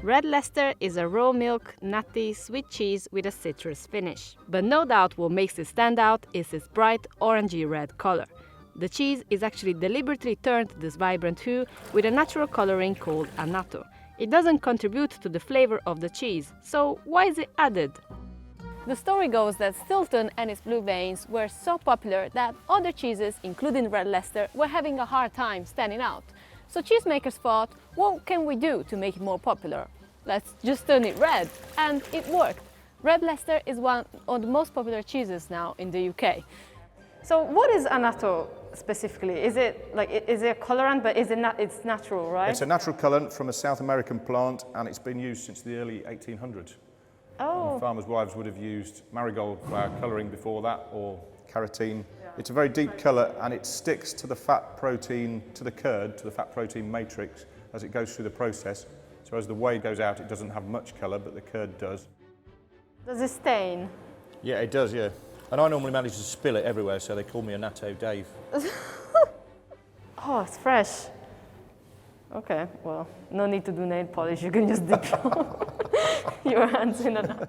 Red Leicester is a raw milk, nutty, sweet cheese with a citrus finish. But no doubt what makes it stand out is its bright orangey red color. The cheese is actually deliberately turned this vibrant hue with a natural coloring called annatto. It doesn't contribute to the flavor of the cheese, so why is it added? The story goes that Stilton and its blue veins were so popular that other cheeses, including Red Leicester, were having a hard time standing out. So cheesemakers thought, what can we do to make it more popular? Let's just turn it red, and it worked. Red Leicester is one of the most popular cheeses now in the UK. So what is annatto specifically? Is it a colorant, but it's natural, right? It's a natural colourant from a South American plant, and it's been used since the early 1800s. Oh. And farmers' wives would have used marigold flower colouring before that, or carotene. Yeah. It's a very deep colour, and it sticks to the fat protein, to the curd, to the fat protein matrix as it goes through the process. So as the whey goes out, it doesn't have much colour, but the curd does. Does it stain? Yeah, it does, yeah. And I normally manage to spill it everywhere, so they call me Annatto Dave. Oh, it's fresh. Okay, well, no need to do nail polish. You can just dip your hands in annatto.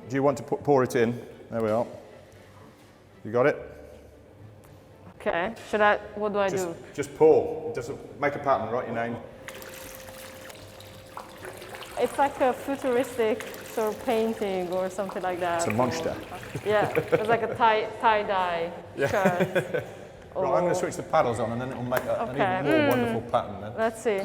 Do you want to pour it in? There we are. You got it? Okay. What do I do? Just pour. It doesn't make a pattern, write your name. It's like a futuristic sort of painting or something like that. It's a monster. Yeah, it's like a tie-dye shirt. Right, I'm going to switch the paddles on, and then it will make an even more wonderful pattern then. Let's see.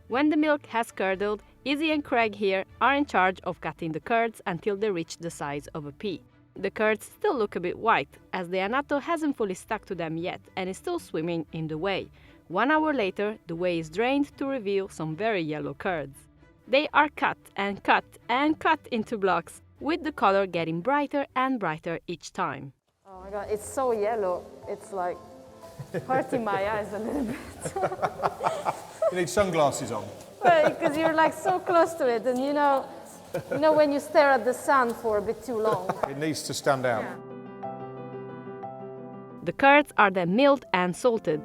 When the milk has curdled, Izzy and Craig here are in charge of cutting the curds until they reach the size of a pea. The curds still look a bit white, as the annatto hasn't fully stuck to them yet and is still swimming in the whey. 1 hour later, the whey is drained to reveal some very yellow curds. They are cut and cut and cut into blocks, with the color getting brighter and brighter each time. Oh my God, it's so yellow. It's like hurting my eyes a little bit. You need sunglasses on. Because you're like so close to it, and you know when you stare at the sun for a bit too long. It needs to stand out. Yeah. The curds are then milled and salted.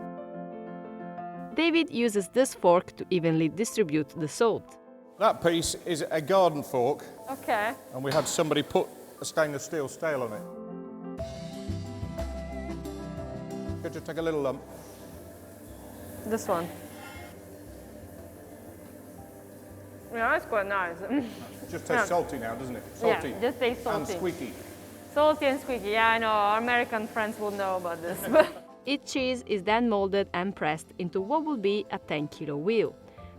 David uses this fork to evenly distribute the salt. That piece is a garden fork. Okay. And we had somebody put a stainless steel scale on it. Could just take a little lump. This one. Yeah, that's quite nice. Just tastes salty now, doesn't it? Salty. Yeah, just tastes salty. And squeaky. Salty and squeaky. Yeah, I know. Our American friends will know about this. Each cheese is then molded and pressed into what will be a 10-kilo wheel.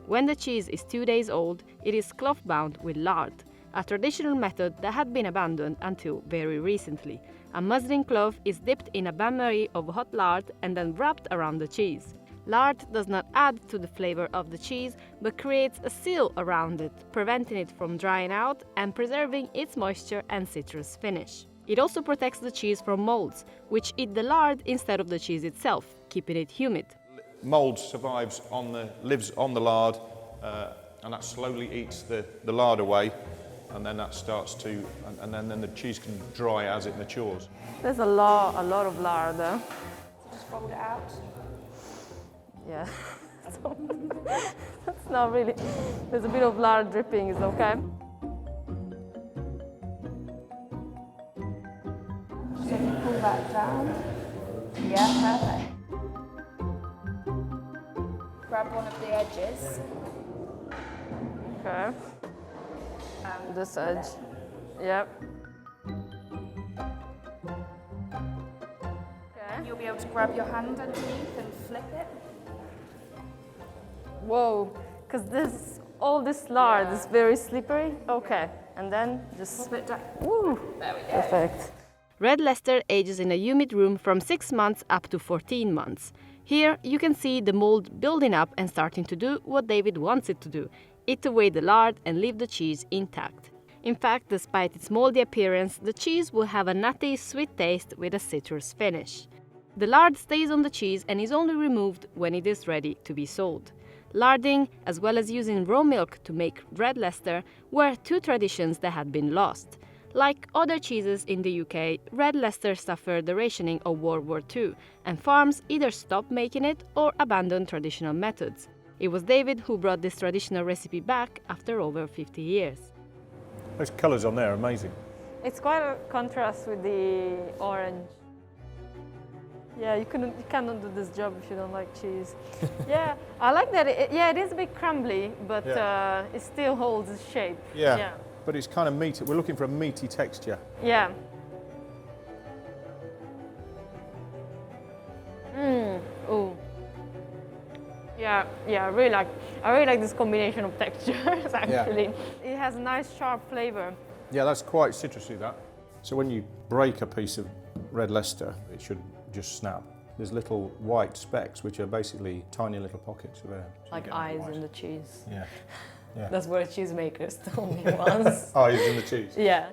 When the cheese is 2 days old, it is cloth-bound with lard, a traditional method that had been abandoned until very recently. A muslin cloth is dipped in a bain-marie of hot lard and then wrapped around the cheese. Lard does not add to the flavor of the cheese, but creates a seal around it, preventing it from drying out and preserving its moisture and citrus finish. It also protects the cheese from molds, which eat the lard instead of the cheese itself, keeping it humid. Mold lives on the lard, and that slowly eats the lard away, and then that starts to, and then the cheese can dry as it matures. There's a lot of lard there. Just fold it out. Yeah. That's not really. There's a bit of lard dripping, is okay. So you pull that down. Yeah, perfect. Grab one of the edges. Okay. This edge. Yep. Okay. You'll be able to grab your hand underneath and flip it. Whoa, because all this lard is very slippery. Okay, and then just Flip it down. woo. There we go. Perfect. Red Leicester ages in a humid room from 6 months up to 14 months. Here you can see the mold building up and starting to do what David wants it to do, eat away the lard and leave the cheese intact. In fact, despite its moldy appearance, the cheese will have a nutty, sweet taste with a citrus finish. The lard stays on the cheese and is only removed when it is ready to be sold. Larding, as well as using raw milk to make Red Leicester, were two traditions that had been lost. Like other cheeses in the UK, Red Leicester suffered the rationing of World War II, and farms either stopped making it or abandoned traditional methods. It was David who brought this traditional recipe back after over 50 years. Those colours on there are amazing. It's quite a contrast with the orange. Yeah, you cannot do this job if you don't like cheese. Yeah, I like that. It is a bit crumbly, but it still holds its shape. Yeah, but it's kind of meaty. We're looking for a meaty texture. Yeah. Ooh. Yeah, I really like this combination of textures actually. It has a nice sharp flavor. Yeah, that's quite citrusy, that. So when you break a piece of red Leicester, it should just snap. There's little white specks, which are basically tiny little pockets of air. So Like eyes in the cheese. Yeah. That's what cheesemakers told me once. Eyes in the cheese. Yeah.